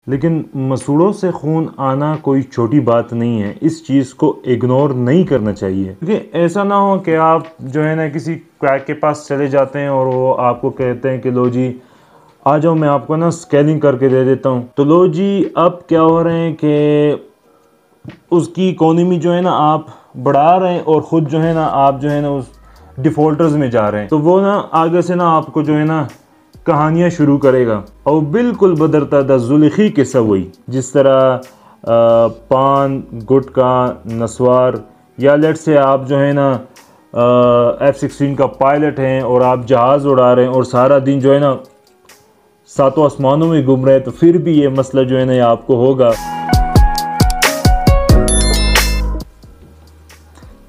लेकिन मसूड़ों से खून आना कोई छोटी बात नहीं है। इस चीज़ को इग्नोर नहीं करना चाहिए, क्योंकि ऐसा ना हो कि आप जो है ना किसी क्रैक के पास चले जाते हैं और वो आपको कहते हैं कि लो जी आ जाओ, मैं आपको ना स्कैनिंग करके दे देता हूँ। तो लो जी अब क्या हो रहे हैं कि उसकी इकोनॉमी जो है ना आप बढ़ा रहे हैं और ख़ुद जो है ना आप जो है ना उस डिफ़ॉल्टर्स में जा रहे हैं। तो वो ना आगे से ना आपको जो है ना कहानियाँ शुरू करेगा और बिल्कुल बदरता द जुल्खी के सवई, जिस तरह पान गुटका नस्वार, या लेट से आप जो है ना F-16 का पायलट हैं और आप जहाज़ उड़ा रहे हैं और सारा दिन जो है ना सातों आसमानों में घूम रहे हैं, तो फिर भी ये मसला जो है ना ये आपको होगा।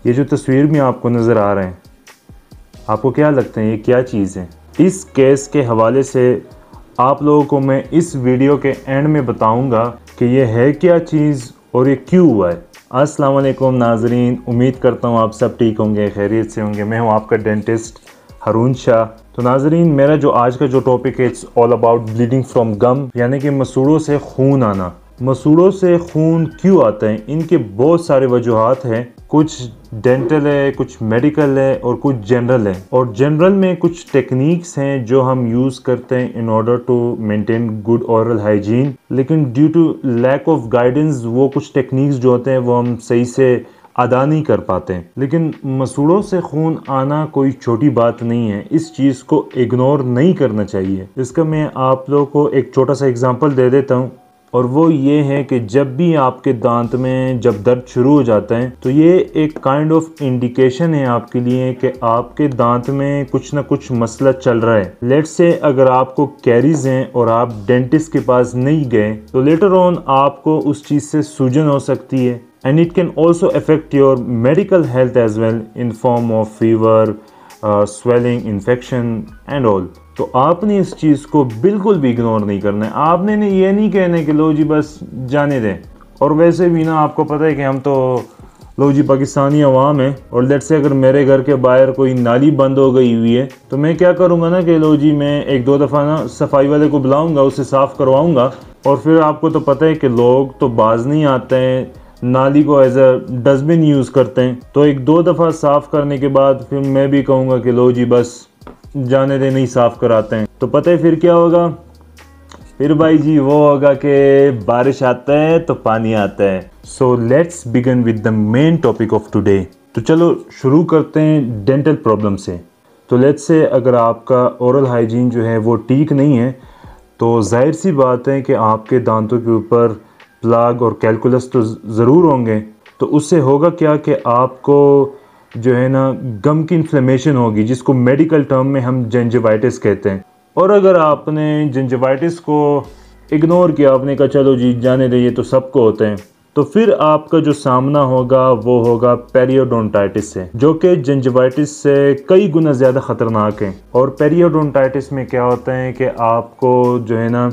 ये जो तस्वीर में आपको नज़र आ रहे हैं, आपको क्या लगता है ये क्या चीज़ है? इस केस के हवाले से आप लोगों को मैं इस वीडियो के एंड में बताऊंगा कि ये है क्या चीज़ और ये क्यों हुआ है। अस्सलाम वालेकुम नाजरीन, उम्मीद करता हूँ आप सब ठीक होंगे, खैरियत से होंगे। मैं हूँ आपका डेंटिस्ट हारून शाह। तो नाजरीन, मेरा जो आज का जो टॉपिक है it's all about bleeding from gum, यानी कि मसूड़ों से खून आना। मसूड़ों से खून क्यों आता है? इनके बहुत सारे वजूहात हैं। कुछ डेंटल है, कुछ मेडिकल है और कुछ जनरल है। और जनरल में कुछ टेक्निक्स हैं जो हम यूज़ करते हैं in order to maintain good oral hygiene, लेकिन due to lack of guidance वो कुछ टेक्निक्स जो होते हैं वो हम सही से अदा नहीं कर पाते हैं। लेकिन मसूड़ों से खून आना कोई छोटी बात नहीं है। इस चीज़ को इग्नोर नहीं करना चाहिए। इसका मैं आप लोगों को एक छोटा सा एग्जांपल दे देता हूँ, और वो ये है कि जब भी आपके दांत में जब दर्द शुरू हो जाता है तो ये एक काइंड ऑफ इंडिकेशन है आपके लिए कि आपके दांत में कुछ ना कुछ मसला चल रहा है। लेट्स से अगर आपको कैरीज हैं और आप डेंटिस्ट के पास नहीं गए तो लेटर ऑन आपको उस चीज़ से सूजन हो सकती है, and it can also affect your medical health as well in form of fever, swelling, infection and all. तो आपने इस चीज़ को बिल्कुल भी इग्नोर नहीं करना है। आपने ये नहीं कहना है कि लो जी बस जाने दें। और वैसे भी ना आपको पता है कि हम तो लो जी पाकिस्तानी अवाम है, और लेट से अगर मेरे घर के बाहर कोई नाली बंद हो गई हुई है तो मैं क्या करूँगा ना कि लो जी मैं एक दो दफ़ा ना सफाई वाले को बुलाऊँगा, उसे साफ़ करवाऊँगा। और फिर आपको तो पता है कि लोग तो बाज नहीं आते हैं, नाली को एज अ डस्टबिन यूज़ करते हैं। तो एक दो दफ़ा साफ़ करने के बाद फिर मैं भी कहूँगा कि लो जी बस जाने दे, नहीं साफ़ कराते हैं। तो पता है फिर क्या होगा? फिर भाई जी वो होगा कि बारिश आता है तो पानी आता है। So let's begin with the main topic of today. तो चलो शुरू करते हैं डेंटल प्रॉब्लम से। तो लेट्स से अगर आपका ओरल हाइजीन जो है वो ठीक नहीं है तो जाहिर सी बात है कि आपके दांतों के ऊपर प्लाग और कैलकुलस तो ज़रूर होंगे। तो उससे होगा क्या कि आपको जो है ना गम की इन्फ्लेमेशन होगी, जिसको मेडिकल टर्म में हम जिंजिवाइटिस कहते हैं। और अगर आपने जिंजिवाइटिस को इग्नोर किया, आपने कहा चलो जी जाने दे, ये तो सबको होते हैं, तो फिर आपका जो सामना होगा वो होगा पेरियोडोंटाइटिस से, जो कि जिंजिवाइटिस से कई गुना ज़्यादा ख़तरनाक है। और पेरियोडोंटाइटिस में क्या होता है कि आपको जो है ना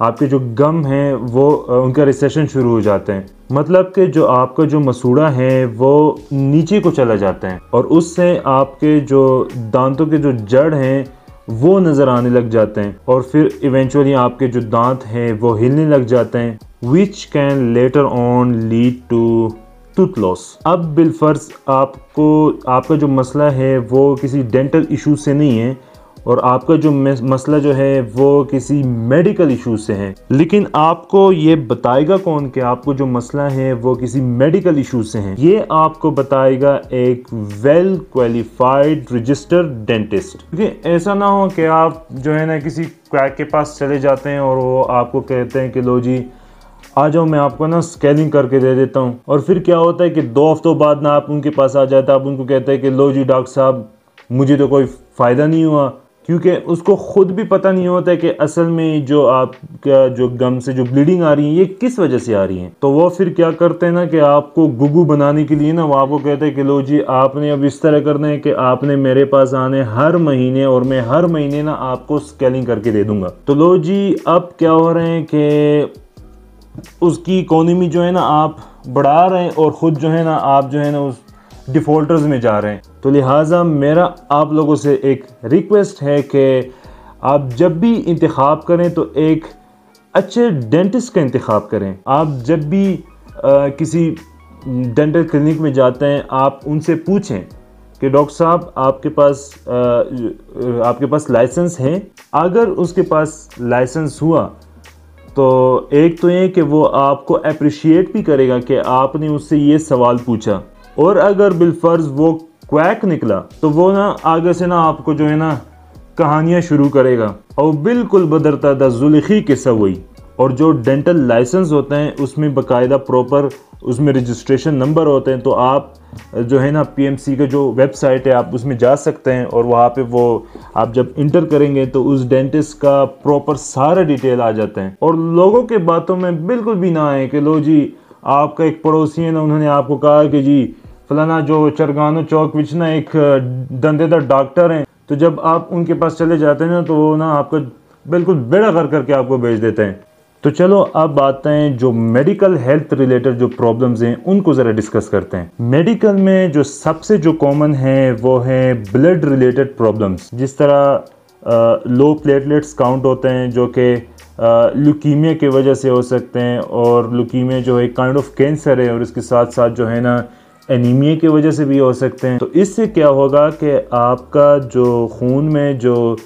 आपके जो गम हैं वो उनका रिसेशन शुरू हो जाते हैं। मतलब कि जो आपका जो मसूड़ा है वो नीचे को चला जाता है और उससे आपके जो दांतों के जो जड़ हैं वो नज़र आने लग जाते हैं, और फिर इवेंचुअली आपके जो दांत हैं वो हिलने लग जाते हैं, which can later on lead to tooth loss. अब बिलफर्ज आपका जो मसला है वो किसी डेंटल इशू से नहीं है और आपका जो मसला जो है वो किसी मेडिकल इशू से है, लेकिन आपको ये बताएगा कौन कि आपको जो मसला है वो किसी मेडिकल इशू से है? ये आपको बताएगा एक वेल क्वालिफाइड रजिस्टर्ड डेंटिस्ट। क्योंकि ऐसा ना हो कि आप जो है ना किसी क्रैक के पास चले जाते हैं और वो आपको कहते हैं कि लो जी आ जाओ, मैं आपको ना स्कैनिंग करके दे देता हूँ। और फिर क्या होता है कि 2 हफ्तों बाद ना आप उनके पास आ जाते हैं, आप उनको कहते हैं कि लो जी डॉक्टर साहब मुझे तो कोई फ़ायदा नहीं हुआ, क्योंकि उसको खुद भी पता नहीं होता है कि असल में जो आपका जो गम से जो ब्लीडिंग आ रही है ये किस वजह से आ रही है। तो वो फिर क्या करते हैं ना कि आपको गुगू बनाने के लिए ना वो आपको कहते हैं कि लो जी आपने अब इस तरह करना है कि आपने मेरे पास आने हर महीने, और मैं हर महीने ना आपको स्कैनिंग करके दे दूंगा। तो लो जी अब क्या हो रहे हैं कि उसकी इकोनॉमी जो है ना आप बढ़ा रहे हैं और ख़ुद जो है ना आप जो है ना उस डिफ़ॉल्टर्स में जा रहे हैं। तो लिहाजा मेरा आप लोगों से एक रिक्वेस्ट है कि आप जब भी इंतखाब करें तो एक अच्छे डेंटिस्ट का इंतखाब करें। आप जब भी किसी डेंटल क्लिनिक में जाते हैं, आप उनसे पूछें कि डॉक्टर साहब आपके पास लाइसेंस है। अगर उसके पास लाइसेंस हुआ तो एक तो ये कि वो आपको अप्रिशिएट भी करेगा कि आपने उससे ये सवाल पूछा, और अगर बिलफर्ज वो क्वैक निकला तो वो ना आगे से ना आपको जो है ना कहानियाँ शुरू करेगा, और बिल्कुल बदरता जुल्खी किस्सा वही। और जो डेंटल लाइसेंस होते हैं उसमें बाकायदा प्रॉपर उसमें रजिस्ट्रेशन नंबर होते हैं, तो आप जो है ना पीएमसी का जो वेबसाइट है आप उसमें जा सकते हैं, और वहाँ पे वो आप जब इंटर करेंगे तो उस डेंटिस्ट का प्रॉपर सारा डिटेल आ जाता है। और लोगों के बातों में बिल्कुल भी ना आए कि लो जी आपका एक पड़ोसी है ना, उन्होंने आपको कहा कि जी फलाना जो चरगानो चौक विच ना एक दंदेदार डॉक्टर हैं, तो जब आप उनके पास चले जाते हैं ना तो वो ना आपका बिल्कुल बेड़ा कर करके आपको भेज देते हैं। तो चलो अब आते हैं जो मेडिकल हेल्थ रिलेटेड जो प्रॉब्लम्स हैं उनको ज़रा डिस्कस करते हैं। मेडिकल में जो सबसे जो कॉमन है वो है ब्लड रिलेटेड प्रॉब्लम्स, जिस तरह लो प्लेटलेट्स काउंट होते हैं जो कि ल्यूकीमिया की वजह से हो सकते हैं, और ल्यूकीमिया जो एक काइंड ऑफ कैंसर है और इसके साथ साथ जो है ना एनीमिया की वजह से भी हो सकते हैं। तो इससे क्या होगा कि आपका जो खून में जो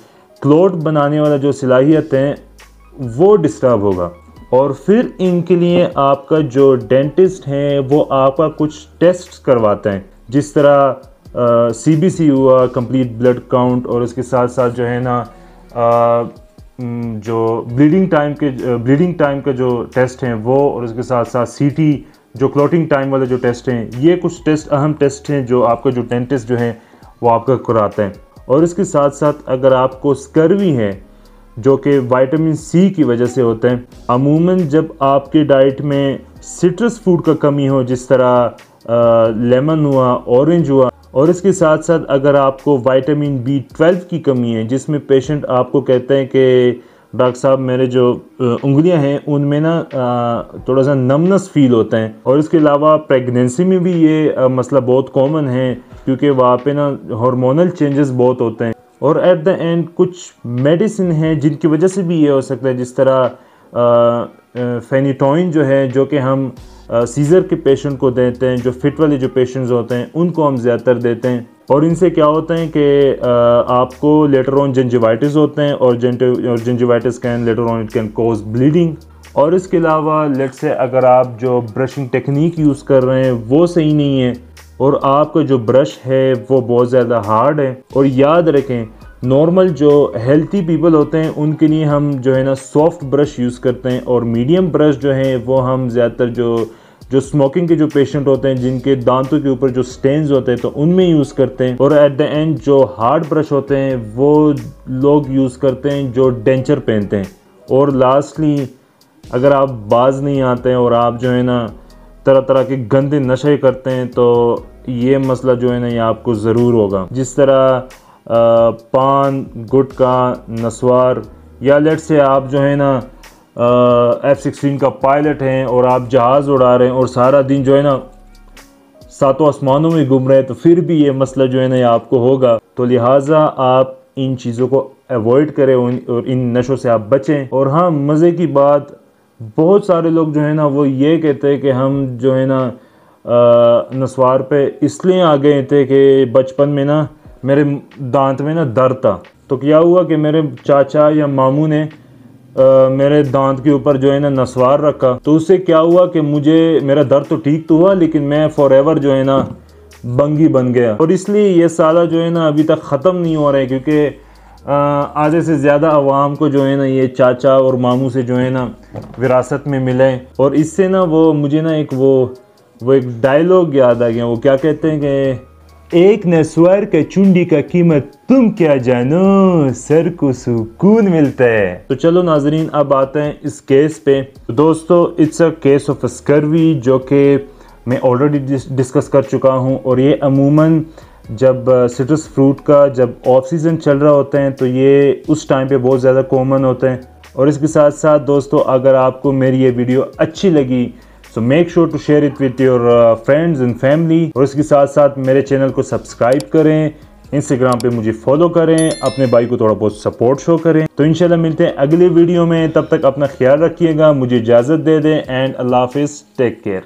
क्लॉट बनाने वाला जो सलाहियत है वो डिस्टर्ब होगा, और फिर इनके लिए आपका जो डेंटिस्ट है वो आपका कुछ टेस्ट करवाता है, जिस तरह सीबीसी हुआ, कंप्लीट ब्लड काउंट, और इसके साथ साथ जो है ना जो ब्लीडिंग टाइम का जो टेस्ट हैं वो, और इसके साथ साथ सीटी जो क्लॉटिंग टाइम वाले जो टेस्ट हैं, ये कुछ टेस्ट अहम टेस्ट हैं जो आपका जो डेंटिस्ट जो है वो आपका कराता है। और इसके साथ साथ अगर आपको स्कर्वी है जो कि विटामिन सी की वजह से होता है, अमूमन जब आपके डाइट में सिट्रस फूड का कमी हो, जिस तरह लेमन हुआ, ऑरेंज हुआ, और इसके साथ साथ अगर आपको विटामिन B12 की कमी है, जिसमें पेशेंट आपको कहते हैं कि डॉक्टर साहब मेरे जो उंगलियां हैं उनमें ना थोड़ा सा नमनेस फील होता है। और इसके अलावा प्रेगनेंसी में भी ये मसला बहुत कॉमन है, क्योंकि वहाँ पे ना हार्मोनल चेंजेस बहुत होते हैं। और एट द एंड कुछ मेडिसिन हैं जिनकी वजह से भी ये हो सकता है, जिस तरह फेनिटोइन जो है, जो कि हम सीज़र के पेशेंट को देते हैं, जो फिट वाले जो पेशेंट्स होते हैं उनको हम ज़्यादातर देते हैं। और इनसे क्या होता है कि आपको लेटर ऑन जिंजिवाइटिस होते हैं, और gingivitis can later on it can cause bleeding. और इसके अलावा लेट्स से अगर आप जो ब्रशिंग टेक्निक यूज़ कर रहे हैं वो सही नहीं है, और आपका जो ब्रश है वो बहुत ज़्यादा हार्ड है, और याद रखें नॉर्मल जो हेल्थी पीपल होते हैं उनके लिए हम जो है ना सॉफ्ट ब्रश यूज़ करते हैं, और मीडियम ब्रश जो है वो हम ज़्यादातर जो स्मोकिंग के जो पेशेंट होते हैं जिनके दांतों के ऊपर जो स्टेन्स होते हैं तो उनमें यूज़ करते हैं। और एट द एंड जो हार्ड ब्रश होते हैं वो लोग यूज़ करते हैं जो डेंचर पहनते हैं। और लास्टली अगर आप बाज नहीं आते हैं और आप जो है ना तरह तरह के गंदे नशे करते हैं तो ये मसला जो है ना ये आपको ज़रूर होगा, जिस तरह पान, गुटखा, नस्वार, या लेट से आप जो है ना F-16 का पायलट हैं और आप जहाज़ उड़ा रहे हैं और सारा दिन जो है ना सातों आसमानों में घूम रहे हैं, तो फिर भी ये मसला जो है ना ये आपको होगा। तो लिहाजा आप इन चीज़ों को अवॉइड करें और इन नशों से आप बचें। और हाँ, मज़े की बात, बहुत सारे लोग जो है ना वो ये कहते हैं कि हम जो है ना नस्वार पे इसलिए आ गए थे कि बचपन में ना मेरे दांत में ना दर्द था, तो क्या हुआ कि मेरे चाचा या मामू ने मेरे दांत के ऊपर जो है ना नस्वार रखा, तो उससे क्या हुआ कि मुझे मेरा दर्द तो ठीक तो हुआ लेकिन मैं फॉर एवर जो है ना बंगी बन गया। और इसलिए ये साला जो है ना अभी तक ख़त्म नहीं हो रहा है, क्योंकि आधे से ज़्यादा अवाम को जो है ना ये चाचा और मामू से जो है ना विरासत में मिले। और इससे ना वो मुझे ना वो एक डायलॉग याद आ गया। वो क्या कहते हैं कि एक नस्वार का चुंडी का कीमत तुम क्या जानो, सर को सुकून मिलता है। तो चलो नाजरीन, अब आते हैं इस केस पे। तो दोस्तों, it's a case of scurvy जो कि मैं ऑलरेडी डिस्कस कर चुका हूँ। और ये अमूमन जब सिट्रस फ्रूट का जब ऑफ सीज़न चल रहा होता है तो ये उस टाइम पे बहुत ज़्यादा कॉमन होता है। और इसके साथ साथ दोस्तों, अगर आपको मेरी ये वीडियो अच्छी लगी so make sure to share it with your friends and family. और इसके साथ साथ मेरे चैनल को सब्सक्राइब करें, इंस्टाग्राम पे मुझे फॉलो करें, अपने भाई को थोड़ा बहुत सपोर्ट शो करें। तो इंशाल्लाह मिलते हैं अगले वीडियो में, तब तक अपना ख्याल रखिएगा, मुझे इजाज़त दे दें एंड अल्लाह हाफिज़, टेक केयर।